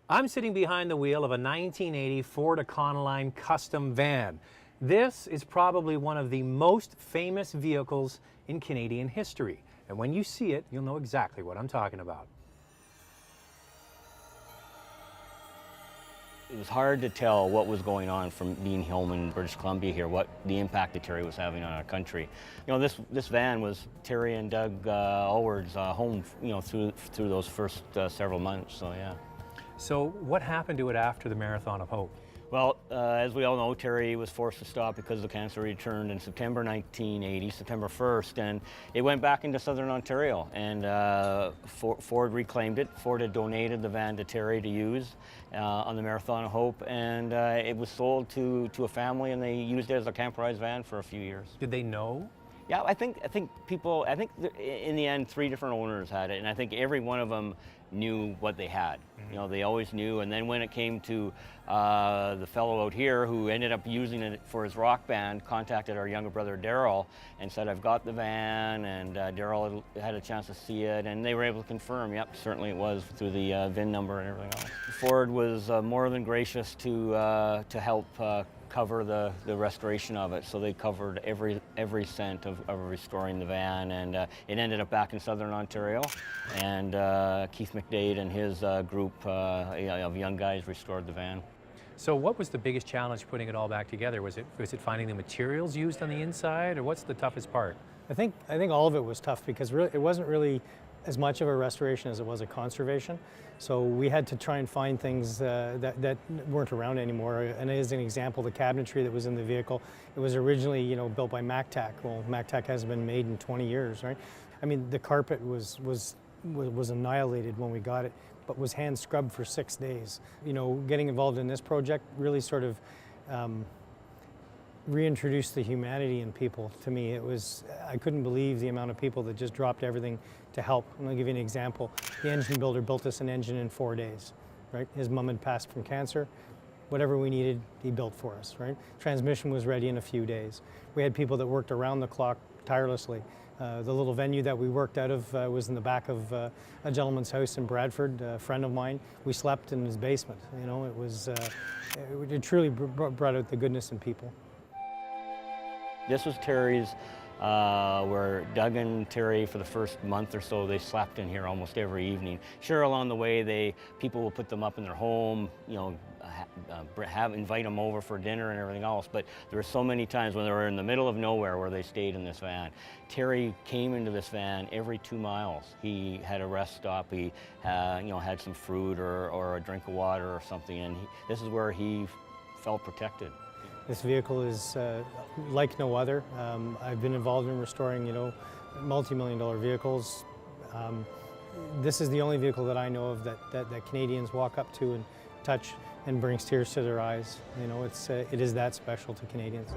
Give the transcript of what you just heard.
I'm sitting behind the wheel of a 1980 Ford Econoline custom van. This is probably one of the most famous vehicles in Canadian history. And when you see it, you'll know exactly what I'm talking about. It was hard to tell what was going on from being home in British Columbia here, what the impact that Terry was having on our country. You know, this van was Terry and Doug Allward's home, you know, through those first several months, so yeah. So what happened to it after the Marathon of Hope? Well, as we all know, Terry was forced to stop because the cancer returned in September 1980, September 1st, and it went back into southern Ontario, and Ford reclaimed it. Ford had donated the van to Terry to use on the Marathon of Hope, and it was sold to a family, and they used it as a camperized van for a few years. Did they know? Yeah, I think in the end 3 different owners had it, and I think every one of them knew what they had. You know, they always knew. And then when it came to the fellow out here who ended up using it for his rock band, contacted our younger brother Daryl and said, "I've got the van," and Daryl had a chance to see it, and they were able to confirm, yep, certainly it was, through the VIN number and everything else. Ford was more than gracious to help cover the restoration of it, so they covered every cent of restoring the van, and it ended up back in southern Ontario, and Keith McDade and his group of young guys restored the van. So what was the biggest challenge putting it all back together? Was it finding the materials used on the inside, or what's the toughest part? I think all of it was tough because it wasn't really as much of a restoration as it was a conservation. So we had to try and find things that weren't around anymore. And as an example, the cabinetry that was in the vehicle, it was originally, you know, built by MacTac. Well, MacTac hasn't been made in 20 years, right? I mean, the carpet was annihilated when we got it, but was hand scrubbed for 6 days. You know, getting involved in this project really sort of reintroduced the humanity in people to me. I couldn't believe the amount of people that just dropped everything to help. I'm going to give you an example. The engine builder built us an engine in 4 days, right? His mom had passed from cancer. Whatever we needed, he built for us, right? Transmission was ready in a few days. We had people that worked around the clock tirelessly. The little venue that we worked out of was in the back of a gentleman's house in Bradford, a friend of mine. We slept in his basement. You know, it truly brought out the goodness in people. This was Terry's, where Doug and Terry, for the first month or so, they slept in here almost every evening. Sure, along the way, people will put them up in their home, you know, invite them over for dinner and everything else. But there were so many times when they were in the middle of nowhere where they stayed in this van. Terry came into this van every 2 miles. He had a rest stop. He, you know, had some fruit or a drink of water or something, and this is where he felt protected. This vehicle is like no other. I've been involved in restoring, you know, multi-million-dollar vehicles. This is the only vehicle that I know of that Canadians walk up to and touch and brings tears to their eyes. You know, it is that special to Canadians.